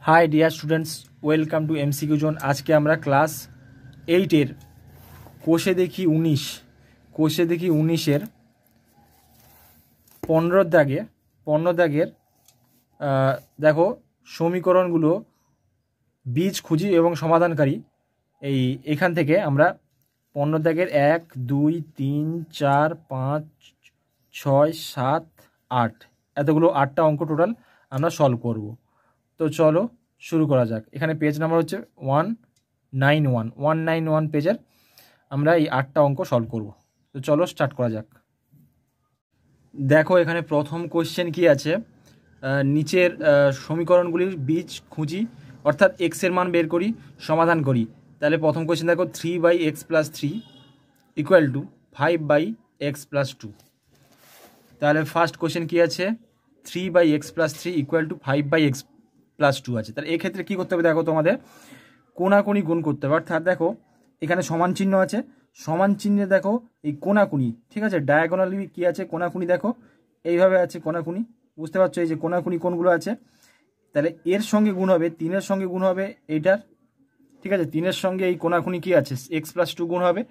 High dear students welcome to MCQ zone. आज के আমরা ক্লাস 8 কোষে দেখি 19 15 দাগের দেখো সমীকরণগুলো বীজ খুঁজি এবং সমাধানকারী। এখান থেকে আমরা 15 দাগের 1 2 3 4 5 6 7 8 এতগুলো 8টা অঙ্ক টোটাল আমরা সলভ করব। তো চলো শুরু করা যাক। এখানে পেজ নাম্বার হচ্ছে 191 পেজের আমরা এই 8টা অঙ্ক সলভ করব। তো চলো স্টার্ট করা যাক। দেখো এখানে প্রথম কোশ্চেন কি আছে, নিচের সমীকরণগুলির বীজ খুঁজি অর্থাৎ এক্সের মান বের করি, সমাধান করি। তাহলে প্রথম কোশ্চেন দেখো 3/x + 3 = 5/x + 2। তাহলে ফার্স্ট কোশ্চেন কি আছে, 3/x + 3 = 5/x + 2 আছে। তাহলে এক্ষেত্রে কী করতে হবে, দেখো তোমাদের কোনাকুনি গুণ করতে হবে। অর্থাৎ দেখো এখানে সমান চিহ্ন আছে, সমান চিহ্নে দেখো এই কোনাকুনি, ঠিক আছে, ডায়াগোনালি কী আছে কোনাকুনি, দেখো এইভাবে আছে কোনাকুনি, বুঝতে পারছো এই যে কোনাকুনি কোনগুলো আছে। তাহলে এর সঙ্গে গুণ হবে 3-এর সঙ্গে গুণ হবে এইটার, ঠিক আছে, 3-এর সঙ্গে এই কোনাকুনি কী আছে x + 2 গুণ হবে,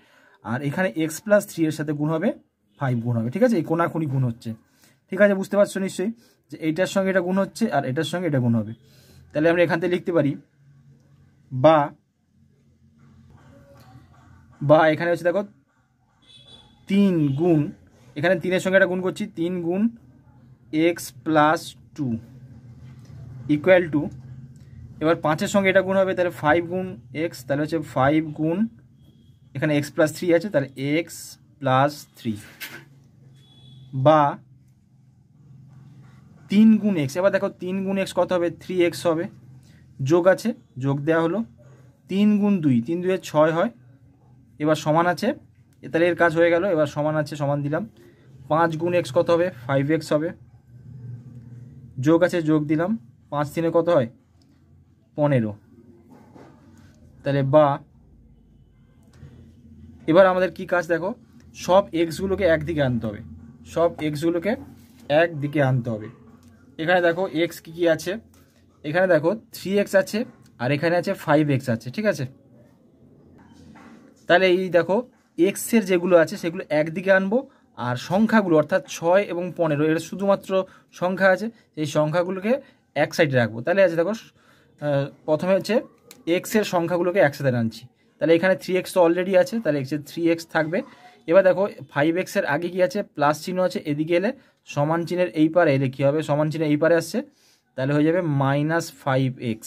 আর এখানে x + 3 এর সাথে গুণ হবে 5 গুণ হবে, ঠিক আছে, এই কোনাকুনি গুণ হচ্ছে, ঠিক আছে, বুঝতে পারছো নিশ্চয়ই যে এইটার সঙ্গে এটা গুণ হচ্ছে আর এটার সঙ্গে এটা গুণ হবে। তাহলে আমরা এখান থেকে লিখতে পারি বা এখানে হচ্ছে দেখো 3 গুণ, এখানে 3-এর সঙ্গে এটা গুণ করছি, 3 গুণ x + 2 = এবার 5-এর সঙ্গে এটা গুণ হবে, তাহলে 5 গুণ x, তাহলে হচ্ছে 5 গুণ এখানে x + 3 আছে, তাহলে x + 3 বা 3 গুণ x। এবার দেখো 3 গুণ x কত হবে, 3x হবে, যোগ আছে, যোগ দেওয়া হলো, 3 গুণ 2, 3 2 6 হয়, এবার সমান আছে, তাহলে এর কাজ হয়ে গেল। এবার সমান আছে, সমান দিলাম, 5 গুণ x কত হবে, 5x হবে, যোগ আছে, যোগ দিলাম, 5 3 কত হয় 15। তাহলে বা এবার আমাদের কি কাজ, দেখো সব এক্সগুলোকে একদিকে আনতে হবে, সব এক্সগুলোকে একদিকে আনতে হবে। এখানে দেখো এক্স কী কী আছে, এখানে দেখো 3x আছে আর এখানে আছে 5x আছে, ঠিক আছে। তাহলে এই দেখো এক্সের যেগুলো আছে সেগুলো একদিকে আনবো, আর সংখ্যাগুলো অর্থাৎ 6 এবং 15 এর শুধুমাত্র সংখ্যা আছে, সেই সংখ্যাগুলোকে এক সাইডে রাখবো। তাহলে আছে দেখো প্রথমে হচ্ছে এক্সের সংখ্যাগুলোকে একসাথে আনছি। তাহলে এখানে 3x তো অলরেডি আছে, তাহলে এক্সের 3x থাকবে। এবার দেখো 5x-এর আগে কি আছে, প্লাস চিহ্ন আছে, এদিকে এলে সমান চিহ্নের এই পারে এলে কী হবে, সমান চিহ্নের এই পারে আসছে, তাহলে হয়ে যাবে -5x।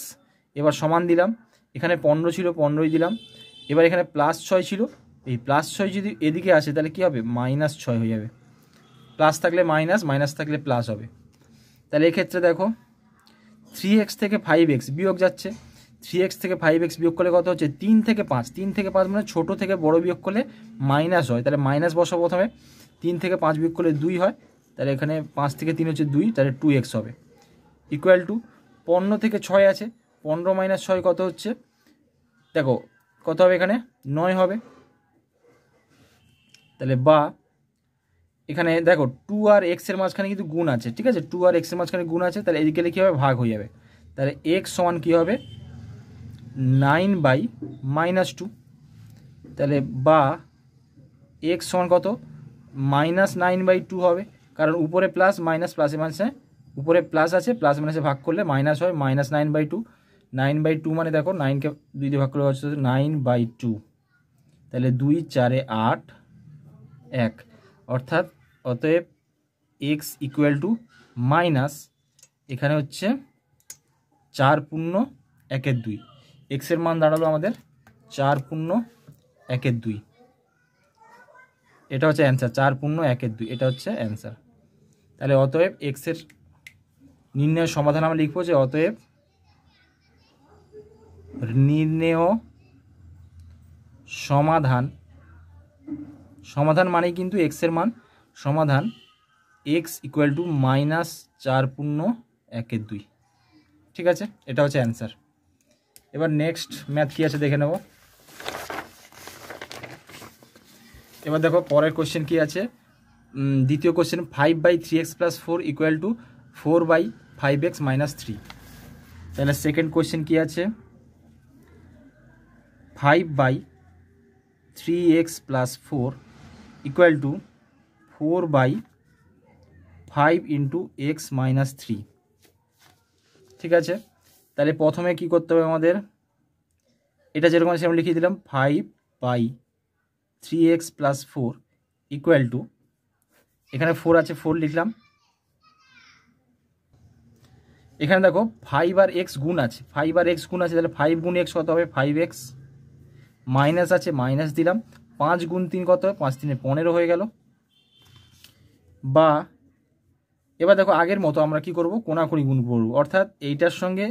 এবার সমান দিলাম, এখানে 15 ছিল 15ই দিলাম, এবার এখানে +6 ছিল, এই +6 যদি এদিকে আসে তাহলে কী হবে, -6 হয়ে যাবে, প্লাস থাকলে মাইনাস, মাইনাস থাকলে প্লাস হবে। তাহলে এক্ষেত্রে দেখো 3x থেকে 5x বিয়োগ যাচ্ছে, 3x থেকে 5x বিয়োগ করলে কত হচ্ছে, 3 থেকে 5, 3 থেকে 5 মানে ছোটো থেকে বড় বিয়োগ করলে মাইনাস হয়, তাহলে মাইনাস বসাবো প্রথমে, 3 থেকে 5 বিয়োগ করলে 2 হয়, তাহলে এখানে 5 থেকে 3 হচ্ছে 2, তাহলে 2x হবে, = 15 থেকে 6 আছে, 15 - 6 কত হচ্ছে, দেখো কত হবে, এখানে 9 হবে। তাহলে বা এখানে দেখো 2 আর x এর মাঝখানে কিন্তু গুণ আছে, ঠিক আছে, 2 আর x এর মাঝখানে গুণ আছে, তাহলে এদিকে কী হবে, ভাগ হয়ে যাবে। তাহলে x সমান কী হবে, 9/-2। তাহলে বা x সমান কত, -9/2 হবে, কারণ উপরে প্লাস মাইনাস, প্লাসে মাইনাসে উপরে প্লাস আছে, প্লাস মাইনাসে ভাগ করলে মাইনাস হয়, -9/2। 9/2 মানে দেখো 9কে 2 দিয়ে ভাগ করলে হচ্ছে 9/2, তাহলে 2 4 8 1, অর্থাৎ অতএব x = মাইনাস, এখানে হচ্ছে 4×1=2, এক্সের মান দাঁড়ালো আমাদের 4×1=2, এটা হচ্ছে অ্যান্সার, 4×1=2, এটা হচ্ছে অ্যান্সার। তাহলে অতএব এক্সের নির্ণয়ের সমাধান আমরা লিখবো যে অতএব নির্ণেয় সমাধান মানেই কিন্তু এক্সের মান, সমাধান x = -4×1=2, ঠিক আছে, এটা হচ্ছে অ্যান্সার। এবার নেক্সট ম্যাথ কী আছে দেখে নেব। এবার দেখো পরের কোশ্চেন কী আছে, দ্বিতীয় কোশ্চেন 5/3x + 4 = 4/5x - 3। তাহলে সেকেন্ড কোয়েশ্চেন কি আছে, 5/3x + 4 = 4/5 × x - 3। ঠিক আছে, তাহলে প্রথমে কি করতে হবে আমাদের, এটা যেরকম আছে আমি লিখে দিলাম 5/3x + 4 = এখানে 4 আছে 4 লিখলাম। এখানে দেখো 5 আর x গুণ আছে, 5 আর x গুণ আছে, তাহলে 5 গুণ x কত হবে 5x, মাইনাস আছে মাইনাস দিলাম, 5 গুণ 3 কত হবে 5 3 15 হয়ে গেল। বা এবার দেখো আগের মতো আমরা কি করব, কোনাকুনি গুণ করব, অর্থাৎ এইটার সঙ্গে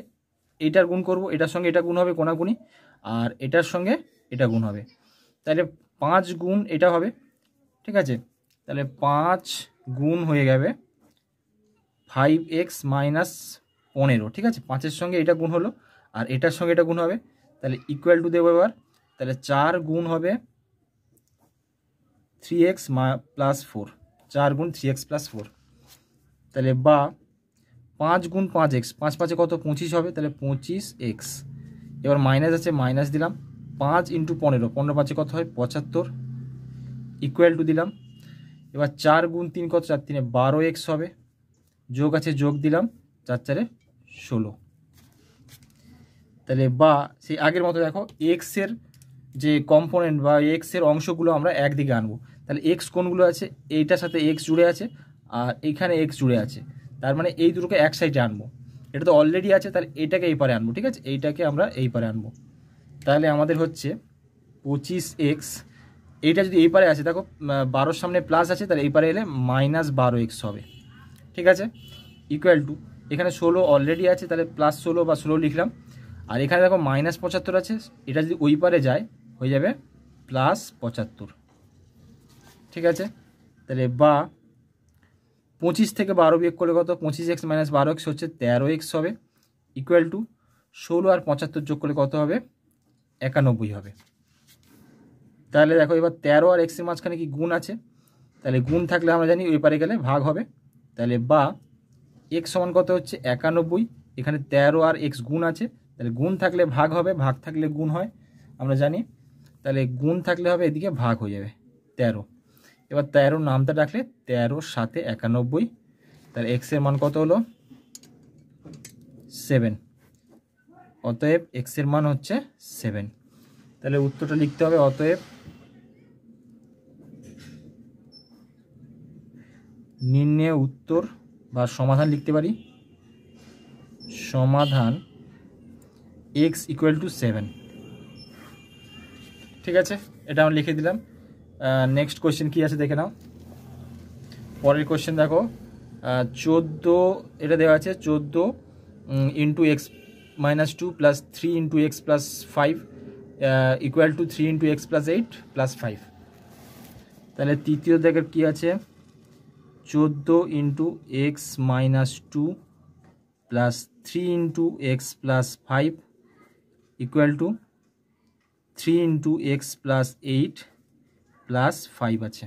এইটার গুণ করব, এটার সঙ্গে এটা গুণ হবে কোনাকুনি, আর এটার সঙ্গে এটা গুণ হবে, তাহলে 5 গুণ এটা হবে। ঠিক আছে, তাহলে 5 গুণ হয়ে যাবে 5x - 15। ঠিক আছে, 5-এর সঙ্গে এটা গুণ হলো আর এটার সঙ্গে এটা গুণ হবে, তাহলে ইকুয়াল টু দেবো এবার, তাহলে 4 গুণ হবে 3x + 4, 4 গুণ 3x + 4, তাহলে বা 5 গুণ 5x, 5 5-এ কত 25 হবে, তাহলে 25x। এবার মাইনাস আছে মাইনাস দিলাম, 5 × 15, 15 5-এ কত হয় 75, ইকুয়াল টু দিলাম। এবার 4 গুণ 3 কত, 4 3 12x হবে, যোগ আছে যোগ দিলাম, 4 4 16। তাহলে বা সেই আগের মতো দেখো এক্সের যে কম্পোনেন্ট বা এক্সের অংশগুলো আমরা একদিকে আনবো, তাহলে এক্স কোনগুলো আছে, এইটার সাথে এক্স জুড়ে আছে আর এইখানে এক্স জুড়ে আছে, তার মানে এই দুটোকে এক সাইডে আনবো, এটা তো অলরেডি আছে, তাহলে এটাকে এই পারে আনবো। ঠিক আছে, এইটাকে আমরা এই পারে আনবো, তাহলে আমাদের হচ্ছে 25x, এইটা যদি এই পারে আছে দেখো 12-র সামনে প্লাস আছে, তাহলে এই পারে এলে -12x হবে। ঠিক আছে, ইকুয়াল টু এখানে 16 অলরেডি আছে, তাহলে +16 বা 16 লিখলাম, আর এখানে দেখো -75 আছে, এটা যদি ওই পারে যায় হয়ে যাবে +75। ঠিক আছে, তাহলে বা 25 থেকে 12 বিয়োগ করলে কত, 25x - 12x হচ্ছে 13x হবে, ইকুয়াল টু 16 আর 75 যোগ করলে কত হবে 91 হবে। তাহলে দেখো এবার 13 আর x এর মাঝখানে কি গুণ আছে, তাহলে গুণ থাকলে আমরা জানি ওই পারে গেলে ভাগ হবে, তাহলে বা x সমান কত হচ্ছে 91, এখানে 13 আর x গুণ আছে, তাহলে গুণ থাকলে ভাগ হবে, ভাগ থাকলে গুণ হয় আমরা জানি, তাহলে গুণ থাকলে হবে এদিকে ভাগ হয়ে যাবে 13। এবার 13 নামটা ডাকলে 13 সাথে 91, তাহলে x এর মান কত হলো 7, অতএব x এর মান হচ্ছে 7। তাহলে উত্তরটা লিখতে হবে, অতএব নির্ণয় উত্তর বা সমাধান লিখতে পারি, সমাধান x = 7। ঠিক আছে, এটা আমরা লিখে দিলাম। নেক্সট কোয়েশ্চেন কি আছে দেখে নাও। পরের কোয়েশ্চেন দেখো 14, এটা দেওয়া আছে 14 × x - 2 + 3 × x + 5 = 3 × x + 8 + 5। তাহলে তৃতীয় দেখে কি আছে, 14 × x - 2 + 3 × x + 5 = 3 × x + 8 + 5 আছে।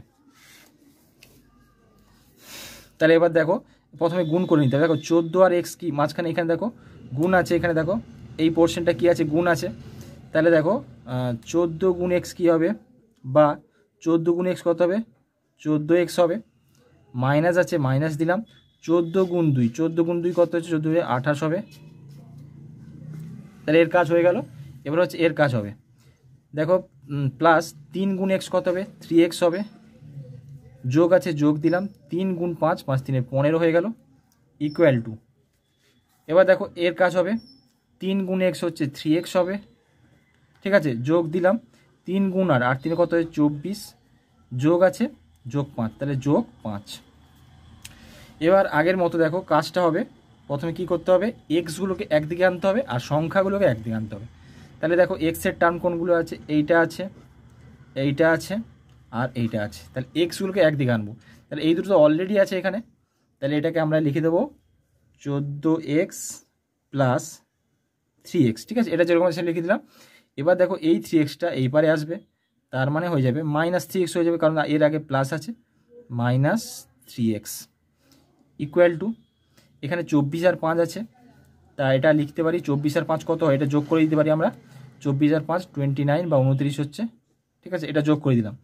তাহলে এবার দেখো প্রথমে গুণ করে নিতে হবে, দেখো 14 আর x কি মাঝখানে এখানে দেখো গুণ আছে, এখানে দেখো এই পোর্শনটা কি আছে গুণ আছে, তাহলে দেখো 14 গুণ x কী হবে, বা 14 গুণ x কত হবে 14x হবে, মাইনাস আছে মাইনাস দিলাম, 14 গুণ 2, 14 গুণ 2 কত হচ্ছে 14 28 হবে, তাহলে এর কাজ হয়ে গেল। এবার হচ্ছে এর কাজ হবে, দেখো প্লাস 3 গুণ x কত হবে 3x হবে, যোগ আছে যোগ দিলাম, 3 গুণ 5, 5 3 15 হয়ে গেল, ইকুয়াল টু এবার দেখো এর কাজ হবে 3 গুণ x হচ্ছে 3x হবে। ঠিক আছে, যোগ দিলাম 3 গুণ আর 8 3 কত হয় 24, যোগ আছে যোগ 5, তাহলে যোগ 5। এবার আগের মতো দেখো কাজটা হবে, প্রথমে কি করতে হবে এক্সগুলোকে একদিকে আনতে হবে আর সংখ্যাগুলোকে একদিকে আনতে হবে। তাহলে দেখো এক্সের টার্ম কোনগুলো আছে, এইটা আছে এইটা আছে আর এইটা আছে, তাহলে এক্সগুলোকে একদিকে আনবো, তাহলে এই দুটো তো অলরেডি আছে এখানে, তাহলে এটাকে আমরা লিখে দেবো 14x + 3x। ঠিক আছে, এটা যেরকম আছে লিখে দিলাম। এবার দেখো এই 3xটা এই পারে আসবে, তার মানে হয়ে যাবে -3x হয়ে যাবে, কারণ এর আগে প্লাস আছে, -3x ইকুয়াল টু এখানে 24 আর 5 আছে, তা এটা লিখতে পারি 24 আর 5 কত হয়, এটা যোগ করে দিতে পারি আমরা। 24 আর 5 29 বা 29 হচ্ছে, ঠিক আছে, এটা যোগ করে দিলাম।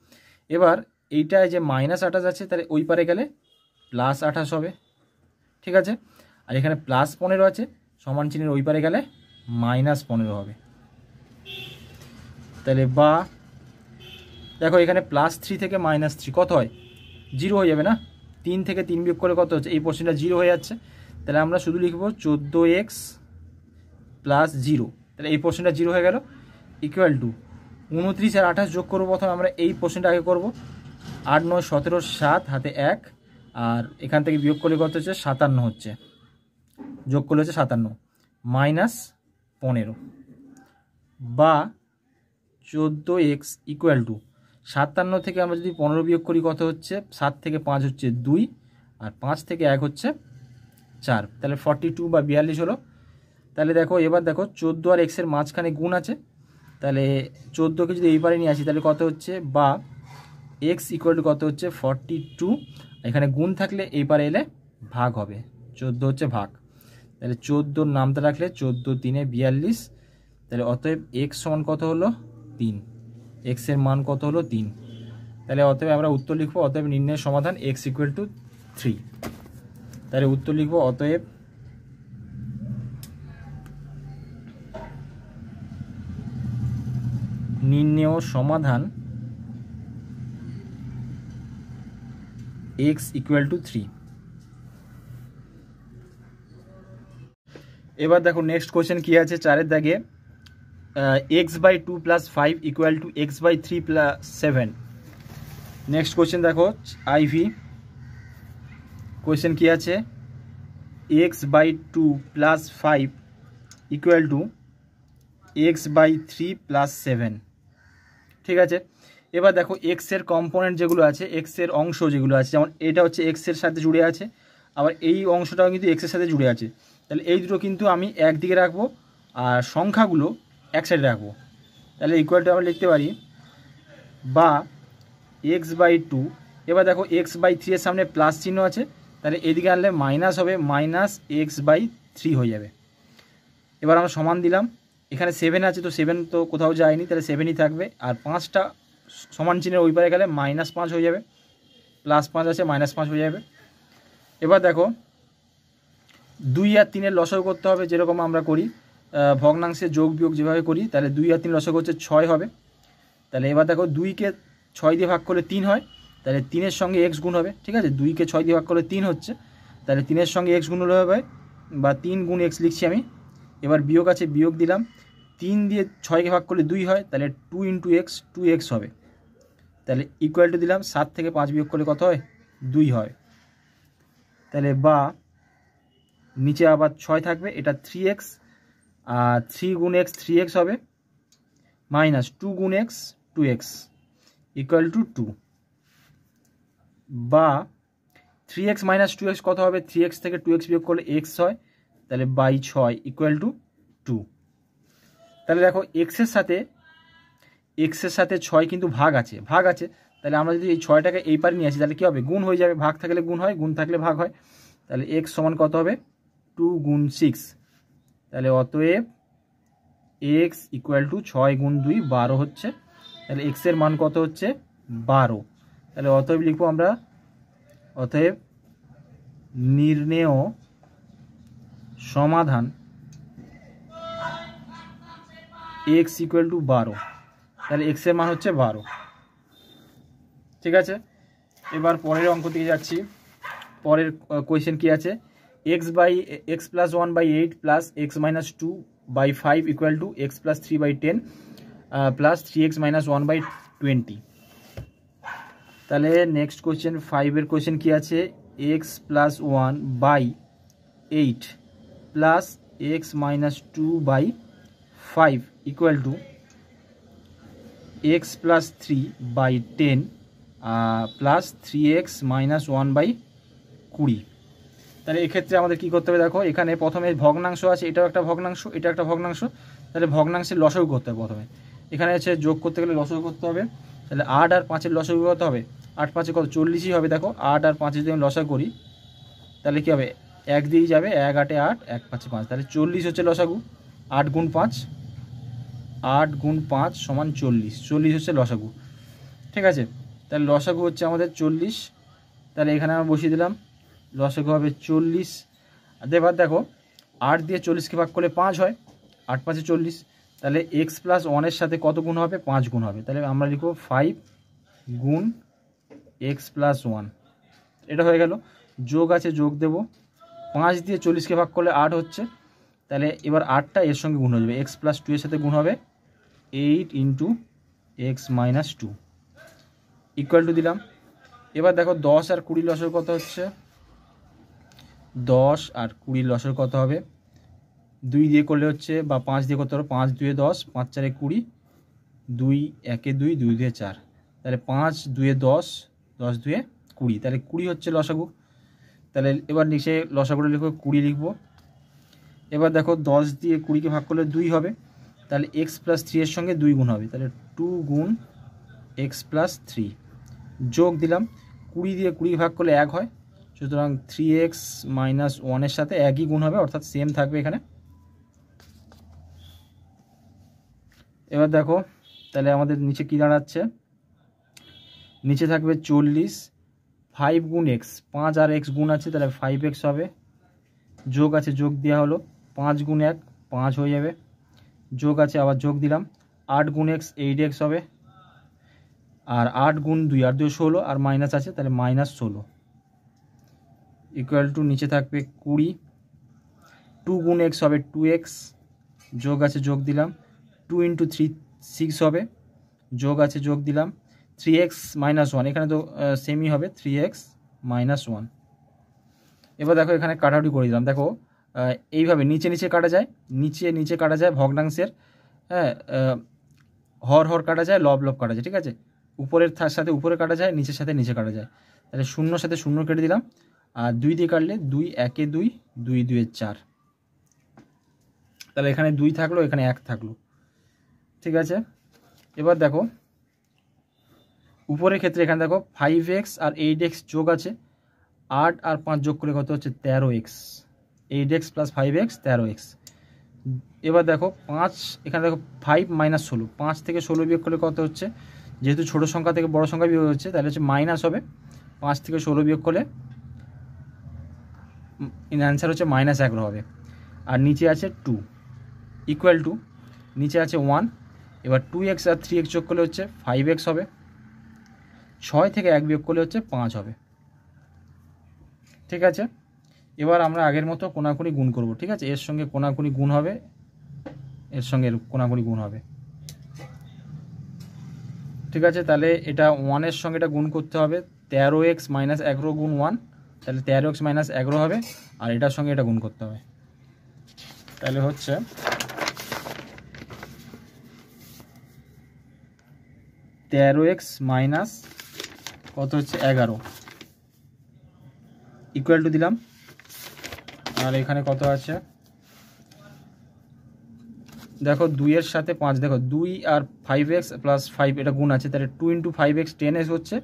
এবার এইটা যে -28 আছে, তাহলে ওই পারে গেলে +28 হবে, ঠিক আছে। আর এখানে +15 আছে, সমান চিহ্নের ওই পারে গেলে -15 হবে। তাহলে বা দেখো এখানে +3 থেকে -3 কত হয়, 0 হয়ে যাবে না। 3 থেকে 3 বিয়োগ করে কত হচ্ছে, এই পোর্শনটা 0 হয়ে যাচ্ছে। তাহলে আমরা শুধু লিখব 14x + 0, তাহলে এই পোর্শনটা 0 হয়ে গেল, ইকুয়াল টু 29 আর 28 যোগ করবো। প্রথমে আমরা এই পোর্শনটা আগে করবো, 8 9 17 7 হাতে 1, আর এখান থেকে বিয়োগ করলে কত হচ্ছে 57 হচ্ছে, যোগ করলে হচ্ছে 57 -15 বা 14x ইকুয়াল টু 57 থেকে আমরা যদি 15 বিয়োগ করি কত হচ্ছে, 7 থেকে 5 হচ্ছে 2, আর 5 থেকে 1 হচ্ছে 4, তাহলে 42 বা 42 হলো। তাহলে দেখো এবার দেখো 14 আর x এর মাঝখানে গুণ আছে, তাহলে 14কে যদি এই পারে নিয়ে আসি তাহলে কত হচ্ছে, বা x ইকুয়াল টু কত হচ্ছে 42, এখানে গুণ থাকলে এই পারে এলে ভাগ হবে, 14 হচ্ছে ভাগ। তাহলে 14 নামটা রাখলে 14 3 42, তাহলে অতএব x সমান কত হলো 3, x এর মান কত হলো 3। তাহলে অতএব আমরা উত্তর লিখবো, অতএব নির্ণয়ের সমাধান x ইকুয়াল টু 3। তাহলে উত্তর লিখবো, অতএব নির্ণেয় সমাধান x ইকুয়াল টু 3। এবার দেখো নেক্সট কোয়েশ্চেন কি আছে 4 দাগে, x/2 + 5 equal to x/3 + 7। Next question দেখো আইভি কোয়েশ্চেন কি আছে, x/2 + 5 ইকুয়াল টু x/3 + 7, ঠিক আছে। এবার দেখো x এর কম্পোনেন্ট যেগুলো আছে, x এর অংশ যেগুলো আছে, যেমন এটা হচ্ছে x এর সাথে জুড়ে আছে, আবার এই অংশটাও কিন্তু x এর সাথে জুড়ে আছে। তাহলে এই দুটো কিন্তু আমি একদিকে রাখবো আর সংখ্যাগুলো এক সাইডে রাখবো। তাহলে ইকুয়াল টু আমরা লিখতে পারি বা x/2, এবার দেখো x/3 এর সামনে প্লাস চিহ্ন আছে, তাহলে এদিকে আনলে মাইনাস হবে, -x/3 হয়ে যাবে। এবার আমরা সমান দিলাম, এখানে 7 আছে, তো 7 তো কোথাও যায়নি, তাহলে 7ই থাকবে। আর 5টা সমান চিহ্নের ওই পারে গেলে -5 হয়ে যাবে, +5 আছে -5 হয়ে যাবে। এবার দেখো 2 আর 3-এর লসাগু করতে হবে, যেরকম আমরা করি ভগ্নাংশে যোগ বিয়োগ যেভাবে করি, তাহলে 2 আর 3 লসাগু হচ্ছে 6 হবে। তাহলে এবার দেখো 2কে 6 দিয়ে ভাগ করলে 3 হয়, তাহলে 3-এর সঙ্গে x গুণ হবে, ঠিক আছে। 2কে 6 দিয়ে ভাগ করলে 3 হচ্ছে, তাহলে 3-এর সঙ্গে x গুণ হলে হবে, বা 3 গুণ x লিখছি আমি। এবার বিয়োগ আছে, বিয়োগ দিলাম, 3 দিয়ে 6কে ভাগ করলে 2 হয়, তাহলে 2 × x 2x হবে। তাহলে ইকুয়াল টু দিলাম, 7 থেকে 5 বিয়োগ করলে কত হয়, 2 হয়। তাহলে বা নিচে আবার 6 থাকবে, এটা 3x, আর 3 গুণ x 3x হবে, মাইনাস 2 গুণ x 2x ইকুয়াল টু 2, বা 3x - 2x কত হবে, 3x থেকে 2x বিয়োগ করলে x হয়, তাহলে বাই 6 ইকুয়াল টু 2। তাহলে দেখো x এর সাথে 6 কিন্তু ভাগ আছে, তাহলে আমরা যদি এই 6টাকে এই পারে নিয়ে আসি তাহলে কী হবে, গুণ হয়ে যাবে, ভাগ থাকলে গুণ হয়, গুণ থাকলে ভাগ হয়। তাহলে x সমান কত হবে, 2 গুণ 6, তাহলে অতএব x ইকুয়াল টু 6 গুণ 2 12 হচ্ছে। তাহলে x এর মান কত হচ্ছে, 12। তাহলে অতএব লিখবো আমরা, অতএব নির্ণেয় সমাধান x ইকুয়াল টু 12, তাহলে x এর মান হচ্ছে 12, ঠিক আছে। এবার পরের অঙ্ক দিকে যাচ্ছি। পরের কোয়েশ্চেন কি আছে, x + 1/8 + x - 2/5 equal to x + 3/10 + 3x - 1/20। তাহলে নেক্সট কোয়েশ্চেন 5-এর কোয়েশ্চেন কি আছে, x + 1/8 + x - 2/5 equal to x + 3/10 + 3x - 1/20। তাহলে এক্ষেত্রে আমাদের কী করতে হবে, দেখো এখানে প্রথমে ভগ্নাংশ আছে, এটাও একটা ভগ্নাংশ, এটা একটা ভগ্নাংশ, তাহলে ভগ্নাংশের লসাগু করতে হবে প্রথমে। এখানে হচ্ছে যোগ করতে গেলে লসাগু করতে হবে, তাহলে 8 আর 5-এর লসাগু কত হবে, 8 5 কত 40ই হবে। দেখো 8 আর 5 যদি আমি লসাগু করি তাহলে কী হবে, এক দিয়েই যাবে, 1 8 8, 1 5 5, তাহলে 40 হচ্ছে লসাগু। 8 গুণ 5, 8 গুণ 5 সমান 40, 40 হচ্ছে লসাগু। ঠিক আছে, তাহলে লসাগু হচ্ছে আমাদের 40। তাহলে এখানে আমরা বসিয়ে দিলাম, লসাগু হবে 40। এবার দেখো 8 দিয়ে 40কে ভাগ করলে 5 হয়, 8 5 40। তাহলে এক্স প্লাস 1-এর সাথে কত গুণ হবে? 5 গুণ হবে। তাহলে আমরা লিখব 5 গুণ এক্স প্লাস 1। এটা হয়ে গেল। যোগ আছে, যোগ দেব। 5 দিয়ে 40কে ভাগ করলে 8 হচ্ছে, তাহলে এবার 8টা এর সঙ্গে গুণ হয়ে যাবে, এক্স প্লাস 2 এর সাথে গুণ হবে, 8 into x minus 2 equal to দিলাম। এবার দেখো 10 আর 20 লসের কত হচ্ছে? 10 আর 20 লসের কত হবে? 2 দিয়ে করলে হচ্ছে, বা 5 দিয়ে করতে হবে, 5 2 10, 5 4 20, 2 1 2, 2 2 4, তাহলে 5 2 10, 10 2 20, তাহলে 20 হচ্ছে লসাগু। তাহলে এবার নিচে লসাগুটা লিখবো, 20 লিখবো। এবার দেখো 10 দিয়ে 20কে ভাগ করলে 2 হবে, তাহলে এক্স প্লাস 3 এর সঙ্গে 2 গুণ হবে, তাহলে 2 গুণ এক্স প্লাস 3 যোগ দিলাম। 20 দিয়ে 20 ভাগ করলে 1 হয়, সুতরাং 3x মাইনাস 1-এর সাথে একই গুণ হবে, অর্থাৎ সেম থাকবে এখানে। এবার দেখো তাহলে আমাদের নিচে কি দাঁড়াচ্ছে? নিচে থাকবে 40, 5 গুণ এক্স, 5 আর এক্স গুণ আছে, তাহলে 5x হবে। যোগ আছে, যোগ দেওয়া হলো, 5 গুণ 1 5 হয়ে যাবে। যোগ আছে, আবার যোগ দিলাম, 8 গুণ এক্স 8x হবে। আর 8 গুণ 2, 8 2 16, আর মাইনাস আছে, তাহলে মাইনাস 16 ইকুয়াল টু নিচে থাকবে 20। 2 গুণ এক্স হবে 2x, যোগ আছে, যোগ দিলাম, 2 ইন্টু 3 6 হবে। যোগ আছে, যোগ দিলাম, 3x মাইনাস 1, এখানে তো সেমই হবে, 3x মাইনাস 1। এবার দেখো এখানে কাটাকুটি করে দিলাম। দেখো এইভাবে নিচে নিচে কাটা যায়, নিচে নিচে কাটা যায় ভগ্নাংশের, হ্যাঁ, হর হর কাটা যায়, লব লব কাটা যায়। ঠিক আছে, উপরের সাথে উপরে কাটা যায়, নিচের সাথে নিচে কাটা যায়। তাহলে 0 সাথে 0 কেটে দিলাম, আর 2 দিয়ে কাটলে 2 1 2, 2 2 4, তাহলে এখানে 2 থাকলো, এখানে 1 থাকলো। ঠিক আছে, এবার দেখো উপরের ক্ষেত্রে এখানে দেখো 5x আর 8x যোগ আছে, 8 আর 5 যোগ করে কত হচ্ছে? 13x, 8x plus 5x 13x। এবার দেখো 5, এখানে দেখো 5 মাইনাস 16, 5 থেকে 16 বিয়োগ করলে কত হচ্ছে? যেহেতু ছোটো সংখ্যা থেকে বড় সংখ্যা বিয়োগ হচ্ছে, তাহলে হচ্ছে মাইনাস হবে। 5 থেকে 16 বিয়োগ করলে অ্যান্সার হচ্ছে মাইনাস 11 হবে। আর নিচে আছে 2 ইকুয়াল টু, নিচে আছে 1। এবার 2x আর 3x যোগ করলে হচ্ছে 5x হবে। 6 থেকে 1 বিয়োগ করলে হচ্ছে 5 হবে। ঠিক আছে, এবার আমরা আগের মতো কোনাকুনি গুণ করব। ঠিক আছে, এর সঙ্গে কোনাকুনি গুণ হবে, এর সঙ্গে কোনাকুনি গুণ হবে। ঠিক আছে, তাহলে এটা 1-এর সঙ্গে এটা গুণ করতে হবে, 13x মাইনাস 11 গুণ 1, তাহলে 13x মাইনাস 11 হবে। আর এটার সঙ্গে এটা গুণ করতে হবে, তাহলে হচ্ছে 13x মাইনাস কত হচ্ছে? 11 ইকুয়াল টু দিলাম। আর এখানে কত আছে? দেখো 2-এর সাথে 5, দেখো 2 আর 5x প্লাস 5 এটা গুণ আছে, তাহলে 2 ইন্টু 5x 10x হচ্ছে,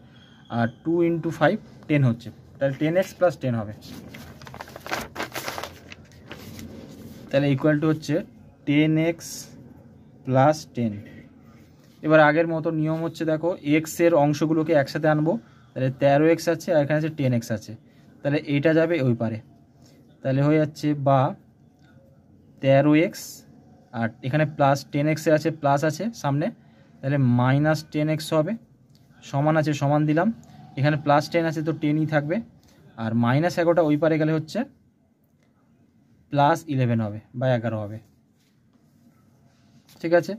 আর 2 ইন্টু 5 10 হচ্ছে, তাহলে 10x প্লাস 10 হবে। তাহলে ইকুয়াল টু হচ্ছে 10x প্লাস 10। এবার আগের মতো নিয়ম হচ্ছে, দেখো এক্সের অংশগুলোকে একসাথে আনবো, তাহলে 13x আছে, আর এখানে আছে 10x আছে, তাহলে এইটা যাবে ওই পারে, তাহলে হয়ে যাচ্ছে বা 13x, আর এখানে প্লাস 10x আছে, প্লাস আছে সামনে, তাহলে মাইনাস 10x হবে। সমান আছে, সমান দিলাম, এখানে প্লাস 10 আছে তো 10ই থাকবে, আর মাইনাস 11টা ওই পারে গেলে হচ্ছে প্লাস 11 হবে বা 11 হবে। ঠিক আছে,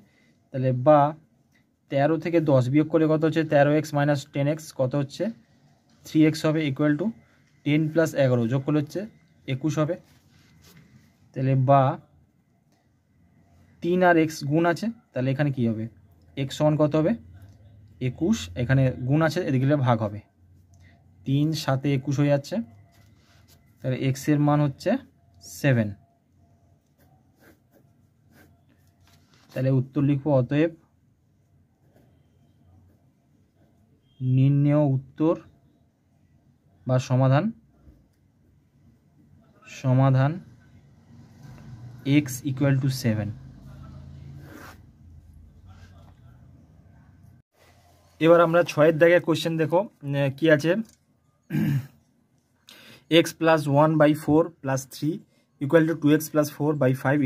তাহলে বা 13 থেকে 10 বিয়োগ করলে কত হচ্ছে? 13x মাইনাস 10x কত হচ্ছে? 3x হবে, ইকুয়াল টু 10 প্লাস 11 যোগ করলে হচ্ছে 21 হবে। তাহলে বা 3 আর x গুণ আছে, তাহলে এখানে কি হবে? x সমান কত হবে? 21, এখানে গুণ আছে, এদিকে ভাগ হবে, 3 7 21 হয়ে যাচ্ছে, তাহলে x এর মান হচ্ছে 7। তাহলে উত্তর লিখবো, অতএব নির্ণেয় উত্তর বা সমাধান সমাধান x ইকুয়াল টু 7। এবার আমরা 6 দাগের কোশ্চেন দেখো কি আছে, x plus 1/4 plus 3 equal to 2x plus 4/5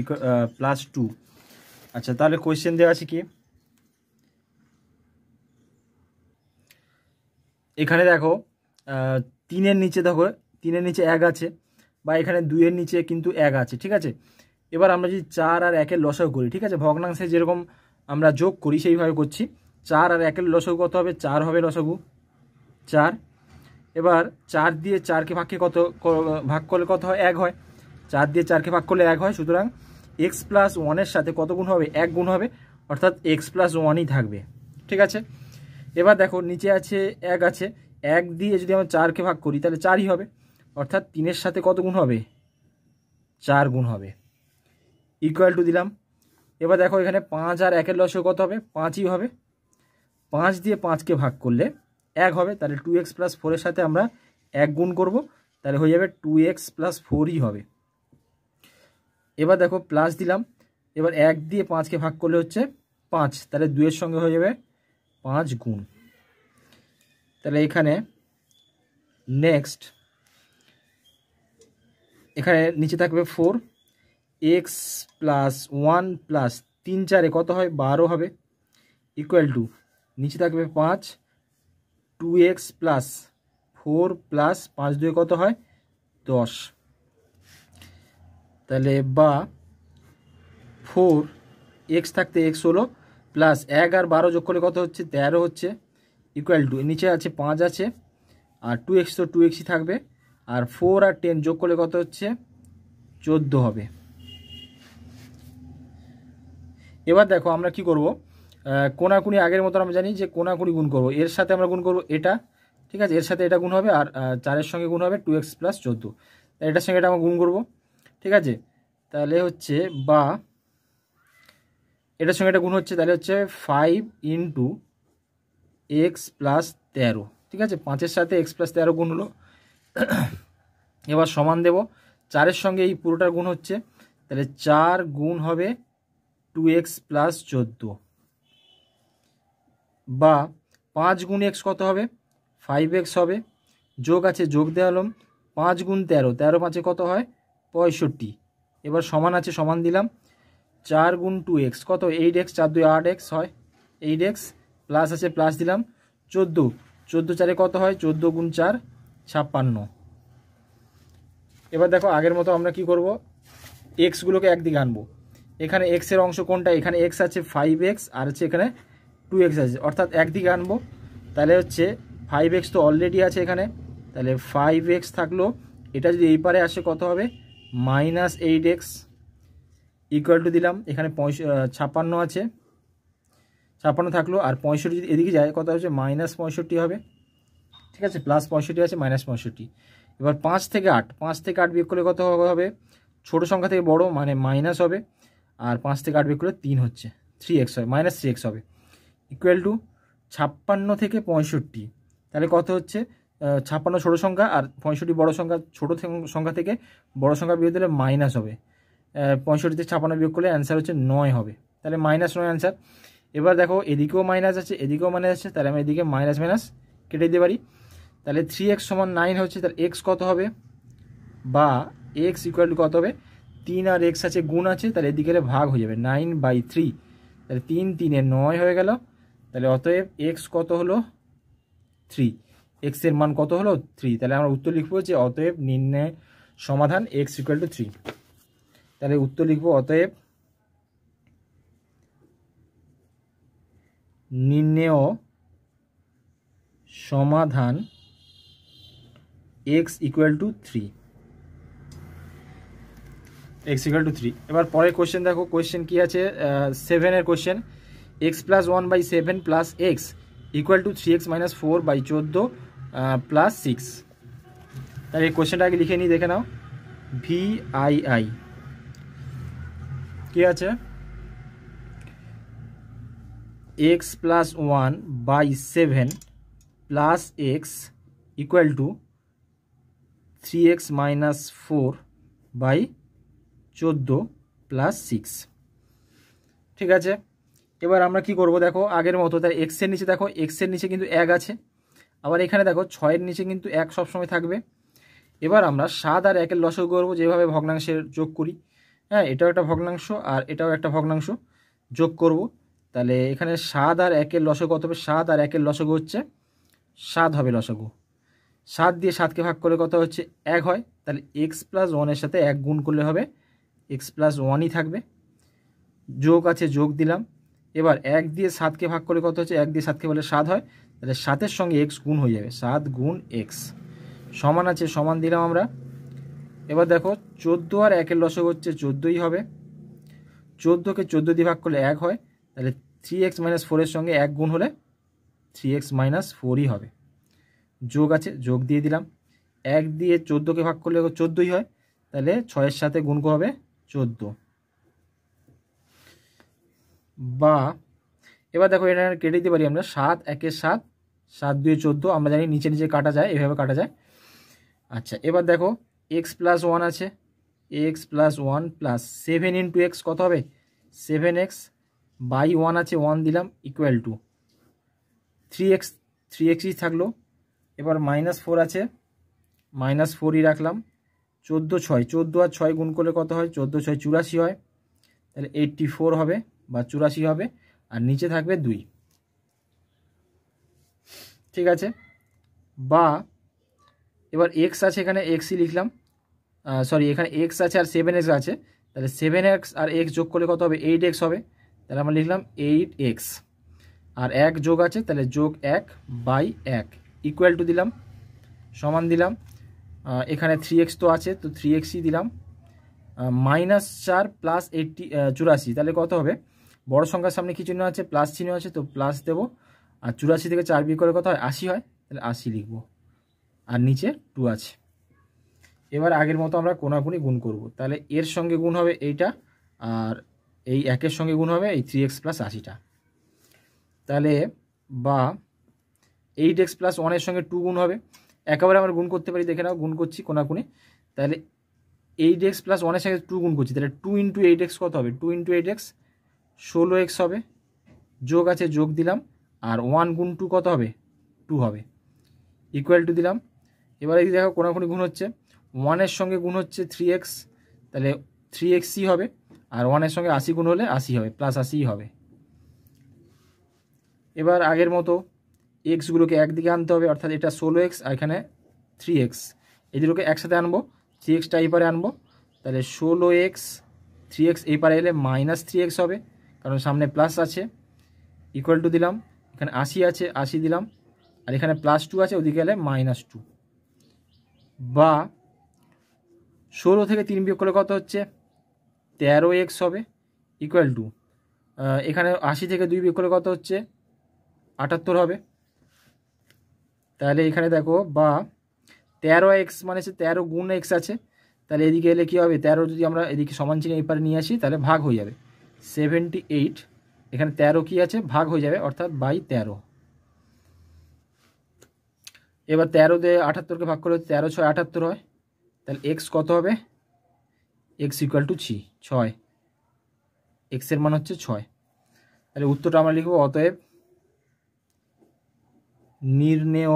plus 2। আচ্ছা, তাহলে কোশ্চেন দেওয়া আছে কি, এখানে দেখো 3-এর নিচে দেখো 3-এর নিচে 1 আছে, বা এখানে 2-এর নিচে কিন্তু 1 আছে, ঠিক আছে। এবার আমরা যদি 4 আর 1-এর লসাগু করি, ঠিক আছে, ভগ্নাংশে যেরকম আমরা যোগ করি সেইভাবে করছি। 4 আর 1-এর লসাগু কত হবে, 4 হবে লসাগু 4। এবার 4 দিয়ে 4কে ভাগ করলে কত হয়, 1 হয়। 4 দিয়ে 4কে ভাগ করলে 1 হয়, সুতরাং x প্লাস 1-এর সাথে কত গুণ হবে, 1 গুণ হবে, অর্থাৎ x প্লাস 1ই থাকবে, ঠিক আছে। এবার দেখো নিচে আছে 1 আছে, 1 দিয়ে যদি আমরা 4কে ভাগ করি তাহলে 4ই হবে, অর্থাৎ 3-এর সাথে কত গুণ হবে, 4 গুণ হবে, ইকুয়াল টু দিলাম। এবার দেখো এখানে 5 আর 1-এর লসাগু কত হবে, 5ই হবে। 5 দিয়ে 5কে ভাগ করলে 1 হবে, তাহলে 2x প্লাস 4-এর সাথে আমরা 1 গুণ করব, তাহলে হয়ে যাবে 2x প্লাস 4ই হবে। এবার দেখো প্লাস দিলাম, এবার 1 দিয়ে 5কে ভাগ করলে হচ্ছে 5, তাহলে 2-এর সঙ্গে হয়ে যাবে 5 গুণ। তাহলে এখানে নেক্সট এখানে নিচে থাকবে 4, x প্লাস 1 প্লাস 3 4-এ কত হয়, 12 হবে, ইকুয়াল টু নিচে থাকবে 5, 2x প্লাস 4 প্লাস 5 2 কত হয়, 10। তাহলে বা 4x থাকতে x হলো, প্লাস 1 আর 12 যোগ করলে কত হচ্ছে, 13 হচ্ছে, ইকুয়াল টু নিচে আছে 5 আছে, আর 2x তো 2xই থাকবে, আর 4 আর 10 যোগ করলে কত হচ্ছে, 14 হবে। এবার দেখো আমরা কি করব, কোনাকুনি আগের মতো আমরা জানি যে কোনাকুনি গুণ করব, এর সাথে আমরা গুণ করব এটা, ঠিক আছে, এর সাথে এটা গুণ হবে, আর 4-এর সঙ্গে গুণ হবে 2x প্লাস 14, এটার সঙ্গে এটা আমরা গুণ করব, ঠিক আছে। তাহলে হচ্ছে বা এটার সঙ্গে এটা গুণ হচ্ছে, তাহলে হচ্ছে 5 ইন্টু x প্লাস 13, ঠিক আছে, 5-এর সাথে x প্লাস 13 গুণ হলো। এবার সমান দেব, 4-এর সঙ্গে এই পুরোটার গুণ হচ্ছে, তাহলে 4 গুণ হবে 2x প্লাস 14, বা 5 গুণ x কত হবে, 5x হবে, যোগ আছে যোগ দেওয়ালাম, 5 গুণ 13, 13 5-এ কত হয়, 65। এবার সমান আছে সমান দিলাম, 4 গুণ 2x কত, 8x, 4 2 8x হয়, 8x, প্লাস আছে প্লাস দিলাম, 14 14 4-এ কত হয়, 14 গুণ 4 56। এবার দেখো আগের মতো আমরা কি করব, এক্সগুলোকে একদিকে আনবো। এখানে এক্সের অংশ কোনটা, এখানে এক্স আছে 5x, আর হচ্ছে এখানে 2x আছে, অর্থাৎ একদিকে আনবো। তাহলে হচ্ছে 5x তো অলরেডি আছে এখানে, তাহলে 5x থাকলো, এটা যদি এই পারে আসে কত হবে, -8x, ইকুয়াল টু দিলাম, এখানে 56 আছে, 56 থাকলো, আর 65 যদি এদিকে যায় কত হচ্ছে, -65 হবে, ঠিক আছে, প্লাস 65 আছে, -65। এবার 5 থেকে 8 বিয়োগ করলে কত হবে, ছোট সংখ্যা থেকে বড় মানে মাইনাস হবে, আর 5 থেকে 8 বিয়োগ করলে 3 হচ্ছে, 3x হয়, -3x হবে, ইকুয়াল টু 56 থেকে 65, তাহলে কত হচ্ছে, 56 ছোট সংখ্যা আর 65 বড় সংখ্যা, ছোট সংখ্যা থেকে বড় সংখ্যা বিয়োগ দিলে মাইনাস হবে, 65 থেকে 56 বিয়োগ করলে অ্যান্সার হচ্ছে 9 হবে, তাহলে -9 অ্যান্সার। এবার দেখো এদিকেও মাইনাস আছে এদিকেও মাইনাস আছে, তাহলে আমি এদিকে মাইনাস মাইনাস কেটে দিতে পারি, তাহলে 3x সমান 9 হচ্ছে, তাহলে x কত হবে, বা x ইকুয়াল টু কত হবে, 3 আর x আছে গুণ আছে, তাহলে এদিকে ভাগ হয়ে যাবে 9/3, তাহলে 3 3 এ 9 হয়ে গেল, তাহলে অতএব x কত হলো, 3, x এর মান কত হলো, 3, তাহলে আমরা উত্তর লিখবো যে অতএব নির্ণয় সমাধান x ইকুয়াল টু 3, তাহলে উত্তর লিখবো অতএব নির্ণেয় সমাধান x equal to 3, x equal to 3। এবার পরের কোশ্চেন দেখো, কোশ্চেন কি আছে, 7-এর question, x plus 1/7 plus x equal to 3x minus 4/14 plus 6। তাহলে এই কোশ্চেনটা আগে লিখে নিই, দেখে নাও, VII কি আছে, x plus 1/7 plus x equal to 3x minus 4 by 14 plus 6। ঠিক আছে, এবার আমরা কি করব দেখো আগের মতো, তাই এক্সের নিচে দেখো এক্সের নিচে কিন্তু 1 আছে, আবার এখানে দেখো 6-এর নিচে কিন্তু 1 সবসময় থাকবে। এবার আমরা 7 আর 1-এর লসাগু করব যেভাবে ভগ্নাংশের যোগ করি। হ্যাঁ, এটাও একটা ভগ্নাংশ আর এটাও একটা ভগ্নাংশ, যোগ করব। তাহলে এখানে 7 আর 1-এর লসাগু কত হবে? 7 আর 1-এর লসাগু হচ্ছে 7 হবে লসাগু। 7 দিয়ে 7কে ভাগ করে কত হচ্ছে? 1 হয়। তাহলে x প্লাস 1-এর সাথে 1 গুণ করলে হবে x প্লাস 1ই থাকবে। যোগ আছে, যোগ দিলাম। এবার 1 দিয়ে 7কে ভাগ করে কত হচ্ছে? 1 দিয়ে 7কে বলে 7 হয়, তাহলে 7-এর সঙ্গে x গুণ হয়ে যাবে, 7 গুণ x। সমান আছে, সমান দিলাম আমরা। এবার দেখো 14 আর 1-এর লসাগু হচ্ছে 14ই হবে। 14কে 14 দিয়ে ভাগ করলে 1 হয়, তাহলে 3x - 4-এর সঙ্গে 1 গুণ হলে 3x - 4ই হবে। যোগ আছে, যোগ দিয়ে দিলাম। 1 দিয়ে 14কে ভাগ করলে 14ই হয়, তাহলে 6-এর সাথে গুণ হবে 14। বা এবার দেখো এটা কেটে দিতে পারি আমরা, 7 1 7, 7 2 14, আমরা জানি নিচে নিচে কাটা যায়, এভাবে কাটা যায়। আচ্ছা, এবার দেখো x প্লাস 1 আছে, x plus 1 plus 7 into x কত হবে? 7x বাই 1 আছে, 1 দিলাম, ইকুয়াল টু 3x, 3xই থাকলো। এবার -4 আছে, -4ই রাখলাম। 14 6, 14 আর 6 গুণ করলে কত হয়? 14 6 84 হয়, তাহলে 84 হবে বা 84 হবে, আর নিচে থাকবে 2। ঠিক আছে, বা এবার x আছে, এখানে xই লিখলাম, সরি এখানে x আছে আর 7x আছে, তাহলে 7x আর x যোগ করলে কত হবে? 8x হবে, তাহলে আমরা লিখলাম 8x। আর 1 যোগ আছে, তাহলে যোগ 1 বাই 1 ইকুয়াল টু দিলাম, সমান দিলাম। এখানে 3x তো আছে, তো 3xই দিলাম। -4 প্লাস 84, তাহলে কত হবে? বড় সংখ্যার সামনে কি চিহ্ন আছে? প্লাস চিহ্ন আছে, তো প্লাস দেবো। আর 84 থেকে 4 বিয়োগ করে কত হয়? 80 হয়, তাহলে 80 লিখবো। আর নিচে 2 আছে। এবার আগের মতো আমরা কোনাকুনি গুণ করব, তাহলে এর সঙ্গে গুণ হবে এইটা, আর এই 1-এর সঙ্গে গুণ হবে এই 3x প্লাস 80টা। তাহলে বা 8x প্লাস 1-এর সঙ্গে 2 গুণ হবে, একেবারে আমরা গুণ করতে পারি, দেখে নাও, গুণ করছি কোনাকুনি। তাহলে 8x প্লাস 1-এর সঙ্গে 2 গুণ করছি, তাহলে 2 ইন্টু 8x কত হবে? 2 ইন্টু 8x 16x হবে। যোগ আছে, যোগ দিলাম। আর 1 গুণ 2 কত হবে? 2 হবে, ইকুয়াল টু দিলাম। এবার এই দেখো কোনাকুনি গুণ হচ্ছে, 1-এর সঙ্গে গুণ হচ্ছে 3x, তাহলে 3xই হবে। আর 1-এর সঙ্গে 80 গুণ হলে 80 হবে, প্লাস 80ই হবে। এবার আগের মতো এক্সগুলোকে একদিকে আনতে হবে, অর্থাৎ এটা 16x আর এখানে 3x, এই দুটোকে একসাথে আনবো, 3xটা এই পারে আনবো, তাহলে 16x 3x এই পারে এলে -3x হবে, কারণ সামনে প্লাস আছে, ইকুয়াল টু দিলাম। এখানে 80 আছে, 80 দিলাম। আর এখানে +2 আছে, ওদিকে এলে -2। বা 16 থেকে 3 বিয়োগ করলে কত হচ্ছে? 13x হবে, ইকুয়াল টু এখানে 80 থেকে 2 বিয়োগ করলে কত হচ্ছে? 78 হবে। তাহলে এখানে দেখো, বা 13x মানে হচ্ছে 13 গুণ x আছে, তাহলে এদিকে এলে কী হবে? 13 যদি আমরা এদিকে সমান চিহ্ন এই পারে নিয়ে আসি, তাহলে ভাগ হয়ে যাবে 78। এখানে 13 কি আছে? ভাগ হয়ে যাবে, অর্থাৎ বাই 13। এবার 13 দিয়ে 78কে ভাগ করলে 13 6 78 হয়, তাহলে x কত হবে? x ইকুয়াল টু 6, এক্সের মান হচ্ছে 6। তাহলে উত্তরটা আমরা লিখব, অতএব নির্ণেয়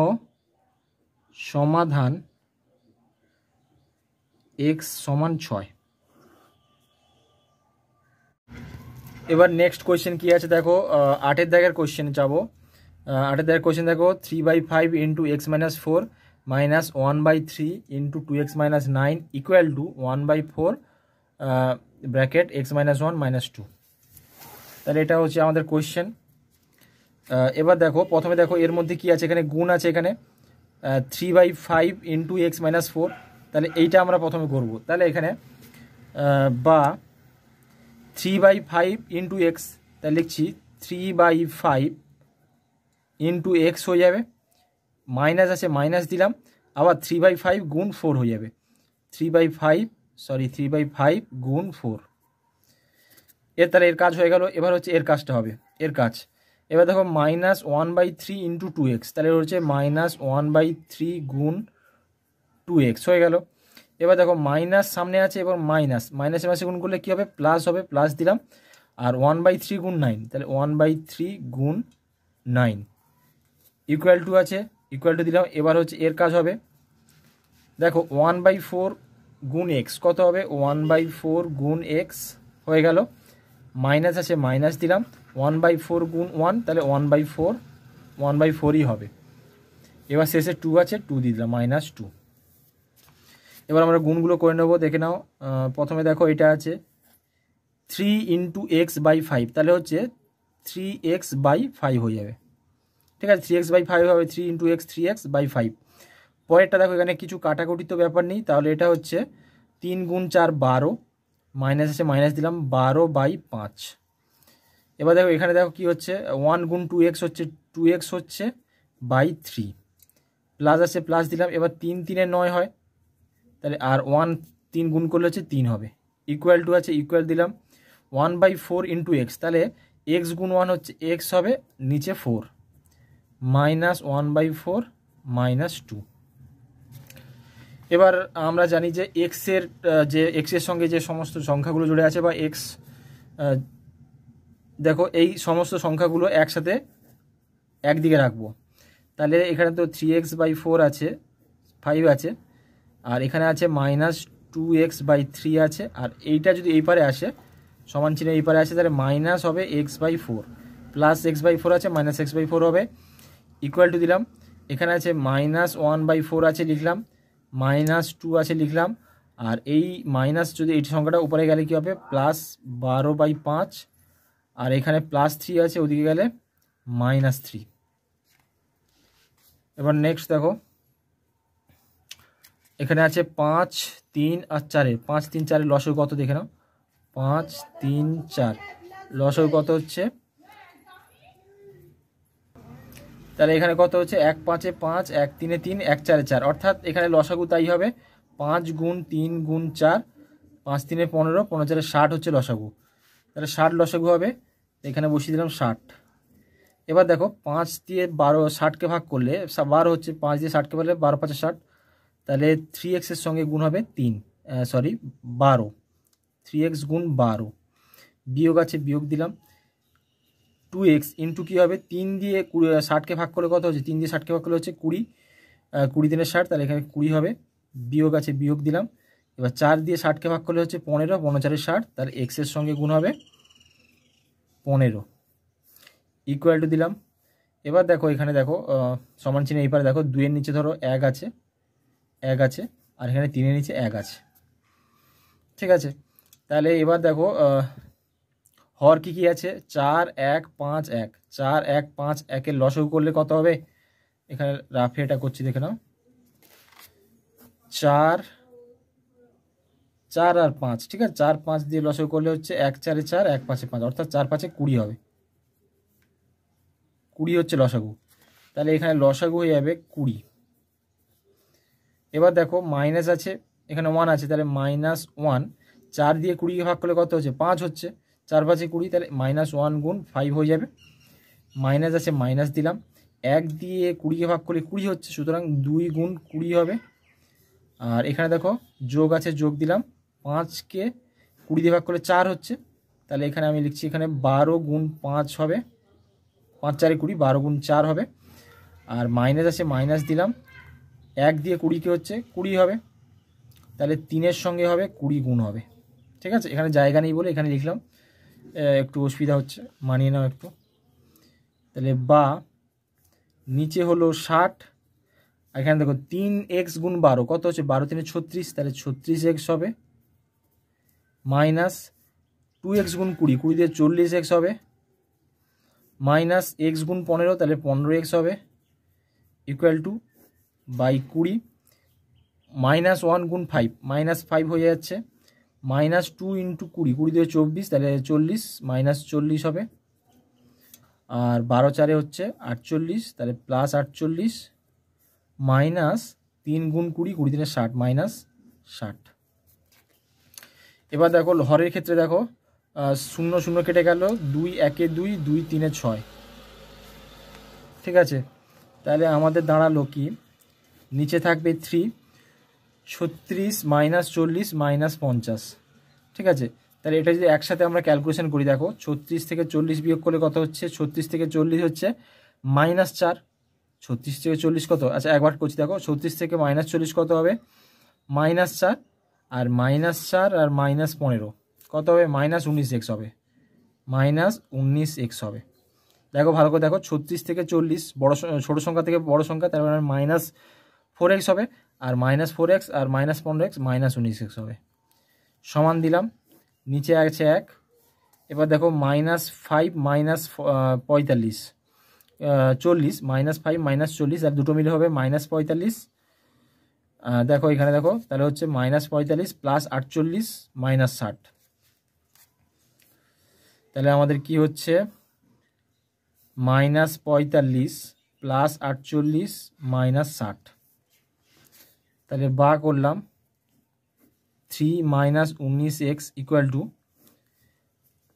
সমাধান x সমান 6। এবার নেক্সট কোয়েশ্চেন কি আছে দেখো, 8-এর দাগের কোয়েশ্চেন যাবো। 8-এর দাগের কোয়েশ্চেন দেখো, 3/5 into x - 4 minus 1/3 into 2x - 9 equal to 1/4 bracket x - 1 - 2। তাহলে এটা হচ্ছে আমাদের কোয়েশ্চেন। এবার দেখো প্রথমে দেখো এর মধ্যে কি আছে, এখানে গুণ আছে, এখানে 3/5 ইন্টু x - 4, তাহলে এইটা আমরা প্রথমে করব। তাহলে এখানে বা 3/5 ইন্টু এক্স, তাহলে লিখছি 3/5 ইন্টু এক্স হয়ে যাবে, মাইনাস আছে মাইনাস দিলাম, আবার 3/5 গুণ 4 হয়ে যাবে, 3/5 গুণ 4। তাহলে এর কাজ হয়ে গেল। এবার হচ্ছে এর কাজটা হবে, এর কাজ। এবার দেখো -1/3 ইন্টু 2x, তাহলে হচ্ছে -1/3 গুণ 2x হয়ে গেল। এবার দেখো মাইনাস সামনে আছে, এবার মাইনাসের মাসে গুণ করলে কী হবে, প্লাস হবে, প্লাস দিলাম। আর 1/3 গুণ 9, তাহলে 1/3 গুণ 9 ইকুয়াল টু আছে, ইকুয়াল টু দিলাম। এবার হচ্ছে এর কাজ হবে, দেখো 1/4 গুণ এক্স কত হবে, 1/4 গুণ এক্স হয়ে গেল। মাইনাস আছে, মাইনাস দিলাম। 1/4 গুণ 1, তাহলে 1/4ই হবে। এবার শেষে 2 আছে, 2 দিয়ে দিলাম, -2। এবার আমরা গুণগুলো করে নেবো, দেখে নাও। প্রথমে দেখো এটা আছে 3 × x/5, তাহলে হচ্ছে 3x/5 হয়ে যাবে। ঠিক আছে, 3x/5 হবে, 3 × x 3x/5। পরেরটা দেখো, এখানে কিছু কাটাকুটি তো ব্যাপার নেই, তাহলে এটা হচ্ছে 3 গুণ 4 12, মাইনাস আছে, মাইনাস দিলাম, 12/5। এবার দেখো এখানে দেখো কি হচ্ছে, 1 গুণ 2x হচ্ছে 2x হচ্ছে /3, প্লাস আছে, প্লাস দিলাম। এবার 3 3 9 হয়, তাহলে আর 1 3 গুণ করলে হচ্ছে 3 হবে। ইকুয়াল টু আছে, ইকুয়াল দিলাম। 1/4 × x, তাহলে x গুণ 1 হচ্ছে x হবে, নিচে 4, -1/4 -2। এবার আমরা জানি যে এক্সের সঙ্গে যে সমস্ত সংখ্যাগুলো জুড়ে আছে, বা এক্স, দেখো এই সমস্ত সংখ্যাগুলো একসাথে একদিকে রাখবো। তাহলে এখানে তো 3x/4 আছে, 5 আছে, আর এখানে আছে -2x/3 আছে, আর এইটা যদি এই পারে আসে, সমান চিহ্ন এই পারে আসে, তাহলে মাইনাস হবে x/4, প্লাস x/4 আছে, -x/4 হবে। ইকুয়াল টু দিলাম। এখানে আছে -1/4 আছে, লিখলাম, -2 আছে, লিখলাম। আর এই মাইনাস যদি এই সংখ্যাটা উপরে গেলে কি হবে, +12/5, আর এখানে +3 আছে, ওদিকে গেলে -3। এবার নেক্সট দেখো, এখানে আছে 5 3 আর 4, 5 3 4 লসাগু কত দেখে নাও, 5 3 4 লসাগু কত হচ্ছে, তাহলে এখানে কত হচ্ছে, 1 5 5, 1 3 3, 1 4 4, অর্থাৎ এখানে লসাগু তাই হবে 5 গুণ 3 গুণ 4, 5 3 15, 15 4 60 হচ্ছে লসাগু, তাহলে 60 লসাগু হবে। এখানে বসিয়ে দিলাম 60। এবার দেখো 5 দিয়ে 60কে ভাগ করলে 12 হচ্ছে, 5 দিয়ে 60কে ভাগ করলে 12 5 60, তাহলে 3x এর সঙ্গে গুণ হবে 12, 3x গুণ 12, বিয়োগ আছে, বিয়োগ দিলাম। 2x ইন্টু কী হবে, 3 দিয়ে 60কে ভাগ করলে কত হচ্ছে, 3 দিয়ে 60কে ভাগ করলে হচ্ছে 20, 20 3 60, তাহলে এখানে 20 হবে, বিয়োগ আছে, বিয়োগ দিলাম। এবার 4 দিয়ে 60কে ভাগ করলে হচ্ছে 15, 15 4 60, তাহলে এক্সের সঙ্গে গুণ হবে 15, ইকুয়াল টু দিলাম। এবার দেখো এখানে দেখো সমান চিহ্ন এই পারে দেখো, 2 এর নিচে ধরো 1 আছে, 1 আছে, আর এখানে 3 এর নিচে 1 আছে। ঠিক আছে, তাহলে এবার দেখো হর কী কী আছে, 4 1 5 1, 4 1 5 1-এর লসাগু করলে কত হবে, এখানে রাফে এটা করছি, দেখে নাও। 4 4 আর 5, ঠিক আছে, 4 5 দিয়ে লসাগু করলে হচ্ছে 1 4 4, 1 5 5, অর্থাৎ 4 5 20 হবে, 20 হচ্ছে লসাগু, তাহলে এখানে লসাগু হয়ে যাবে 20। এবার দেখো মাইনাস আছে, এখানে 1 আছে, তাহলে -1, 4 দিয়ে 20কে ভাগ করলে কত হচ্ছে, 5 হচ্ছে, 4 5 20, তাহলে -1 গুণ 5 হয়ে যাবে। মাইনাস আছে, মাইনাস দিলাম। 1 দিয়ে 20কে ভাগ করলে 20 হচ্ছে, সুতরাং 2 গুণ 20 হবে। আর এখানে দেখো যোগ আছে, যোগ দিলাম। 5কে 20 দিয়ে ভাগ করলে 4 হচ্ছে, তাহলে এখানে আমি লিখছি, এখানে 12 গুণ 5 হবে, 5 4 20, 12 গুণ 4 হবে। আর মাইনাস আছে, মাইনাস দিলাম। 1 দিয়ে 20কে হচ্ছে 20 হবে, তাহলে 3-এর সঙ্গে হবে 20 গুণ হবে। ঠিক আছে, এখানে জায়গা নেই বলে এখানে লিখলাম, একটু অসুবিধা হচ্ছে, মানিয়ে নাও একটু। তাহলে বা নিচে হলো 60, আর এখানে দেখো 3x গুণ 12 কত হচ্ছে, 12 3 36, তাহলে 36x হবে, মাইনাস 2x গুণ 20, 20 দিয়ে 40x হবে, মাইনাস x গুণ 15, তাহলে 15x হবে, ইকুয়াল টু /20, -1 গুণ 5, -5 হয়ে যাচ্ছে, -2 × 20, 20 দিয়ে 24, তাহলে 40, -40 হবে। আর 12 4 হচ্ছে 48, তাহলে +48, -3 গুণ 20, 20 3 60, -60। এবার দেখো হরের ক্ষেত্রে দেখো 0 0 কেটে গেল, 2 1 2, 2 3 6। ঠিক আছে, তাহলে আমাদের দাঁড়ালো কি, নিচে থাকবে 3, 36 মাইনাস 40 মাইনাস 50, ঠিক আছে। তাহলে এটা যদি একসাথে আমরা ক্যালকুলেশন করি, দেখো 36 থেকে 40 বিয়োগ করলে কত হচ্ছে, 36 থেকে 40 হচ্ছে -4, 36 থেকে 40 কত, আচ্ছা একবার করছি দেখো, 36 থেকে -40 কত হবে, -4, আর -4 আর -15 কত হবে, -19x হবে, -19x হবে। দেখো ভালো করে দেখো, 36 থেকে 40 বড় ছোটো সংখ্যা থেকে বড় সংখ্যা, তার মানে -4x হবে, আর -4x আর -15x -19x হবে। সমান দিলাম, নিচে আছে 1। এবার দেখো -5 -45 40, -5 -40 আর দুটো মিলে হবে -45। দেখো এখানে দেখো, তাহলে হচ্ছে -45 প্লাস 48 -60, তাহলে আমাদের কি হচ্ছে -45 প্লাস 48 -60, তাহলে বা করলাম 3 -19x ইকুয়াল টু,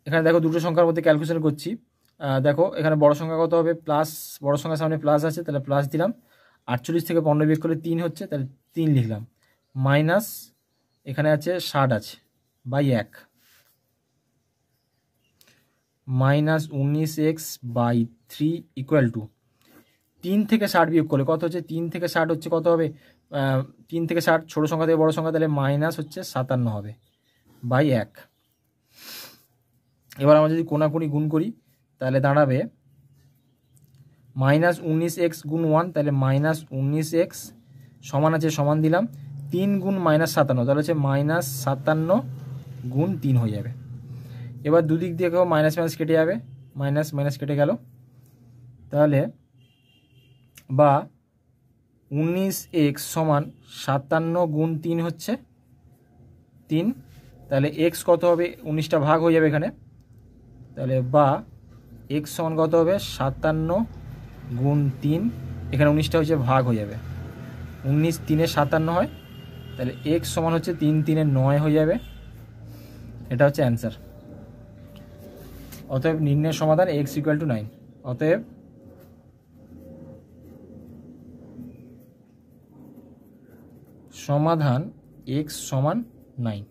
এখানে দেখো দুটো সংখ্যার মধ্যে ক্যালকুলেশন করছি, দেখো এখানে বড় সংখ্যা কত হবে, প্লাস, বড় সংখ্যার সামনে প্লাস আছে, তাহলে প্লাস দিলাম, 48 থেকে 15 বিয়োগ করলে 3 হচ্ছে, তাহলে 3 লিখলাম, মাইনাস এখানে আছে 60 আছে by 1, -19x by 3 equal to 3 থেকে 60 বিয়োগ করলে কত হচ্ছে, 3 থেকে 60 হচ্ছে কত হবে, 3 থেকে 60 ছোটো সংখ্যা থেকে বড় সংখ্যা, তাহলে মাইনাস হচ্ছে 57 হবে বাই 1। এবার আমরা যদি কোনাকুনি গুণ করি তাহলে দাঁড়াবে -19x গুণ 1, তাহলে -19x সমান আছে, সমান দিলাম 3 গুণ -57, তাহলে হচ্ছে -57 গুণ 3 হয়ে যাবে। এবার দুদিক দিয়ে কেউ মাইনাস মাইনাস কেটে যাবে, মাইনাস মাইনাস কেটে গেল, তাহলে বা 19x সমান 57 গুণ 3 হচ্ছে 3, তাহলে x কত হবে, 19টা ভাগ হয়ে যাবে এখানে, তাহলে বা x সমান কত হবে 57 গুণ 3, এখানে 19টা হচ্ছে ভাগ হয়ে যাবে, 19 3 57 হয়, তাহলে x সমান হচ্ছে 3 3 9 হয়ে যাবে, এটা হচ্ছে অ্যান্সার। অতএব নির্ণয়ের সমাধান x ইকুয়াল টু 9, অতএব সমাধান x সমান 9।